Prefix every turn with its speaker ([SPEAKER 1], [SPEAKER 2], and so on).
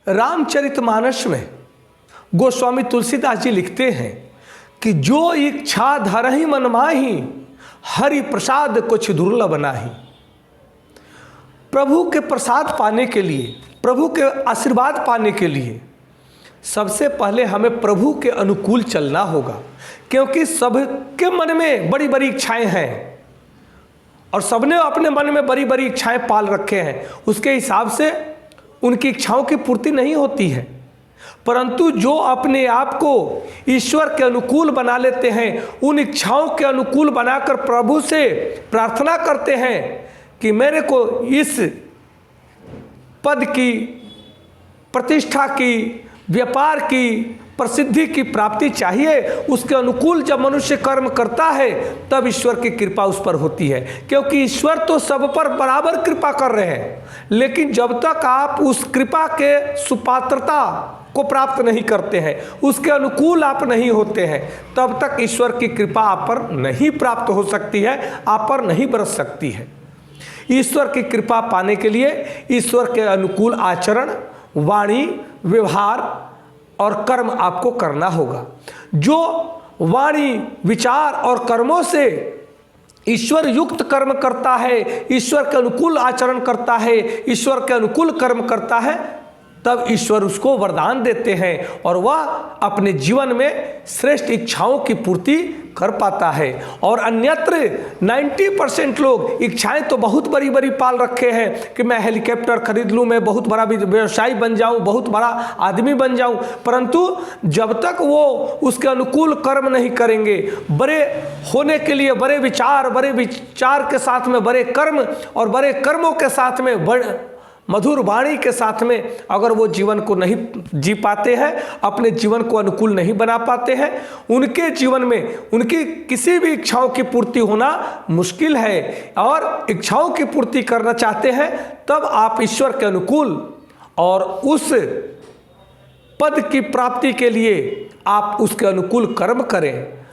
[SPEAKER 1] रामचरितमानस में गोस्वामी तुलसीदास जी लिखते हैं कि जो इच्छा धरहि मन माही, हरि प्रसाद कुछ दुर्लभ नाही। प्रभु के प्रसाद पाने के लिए, प्रभु के आशीर्वाद पाने के लिए सबसे पहले हमें प्रभु के अनुकूल चलना होगा, क्योंकि सबके मन में बड़ी बड़ी इच्छाएं हैं और सबने अपने मन में बड़ी बड़ी इच्छाएं पाल रखे हैं। उसके हिसाब से उनकी इच्छाओं की पूर्ति नहीं होती है। परंतु जो अपने आप को ईश्वर के अनुकूल बना लेते हैं, उन इच्छाओं के अनुकूल बनाकर प्रभु से प्रार्थना करते हैं कि मेरे को इस पद की, प्रतिष्ठा की, व्यापार की, प्रसिद्धि की प्राप्ति चाहिए, उसके अनुकूल जब मनुष्य कर्म करता है तब ईश्वर की कृपा उस पर होती है। क्योंकि ईश्वर तो सब पर बराबर कृपा कर रहे हैं, लेकिन जब तक आप उस कृपा के सुपात्रता को प्राप्त नहीं करते हैं, उसके अनुकूल आप नहीं होते हैं, तब तक ईश्वर की कृपा आप पर नहीं प्राप्त हो सकती है, आप पर नहीं बरस सकती है। ईश्वर की कृपा पाने के लिए ईश्वर के अनुकूल आचरण, वाणी, व्यवहार और कर्म आपको करना होगा। जो वाणी, विचार और कर्मों से ईश्वर युक्त कर्म करता है, ईश्वर के अनुकूल आचरण करता है, ईश्वर के अनुकूल कर्म करता है, तब ईश्वर उसको वरदान देते हैं और वह अपने जीवन में श्रेष्ठ इच्छाओं की पूर्ति कर पाता है। और अन्यत्र 90% लोग इच्छाएं तो बहुत बड़ी बड़ी पाल रखे हैं कि मैं हेलीकॉप्टर खरीद लूं, मैं बहुत बड़ा व्यवसायी बन जाऊं, बहुत बड़ा आदमी बन जाऊं, परंतु जब तक वो उसके अनुकूल कर्म नहीं करेंगे, बड़े होने के लिए बड़े विचार के साथ में बड़े कर्म और बड़े कर्मों के साथ में मधुर वाणी के साथ में अगर वो जीवन को नहीं जी पाते हैं, अपने जीवन को अनुकूल नहीं बना पाते हैं, उनके जीवन में उनकी किसी भी इच्छाओं की पूर्ति होना मुश्किल है। और इच्छाओं की पूर्ति करना चाहते हैं तब आप ईश्वर के अनुकूल और उस पद की प्राप्ति के लिए आप उसके अनुकूल कर्म करें।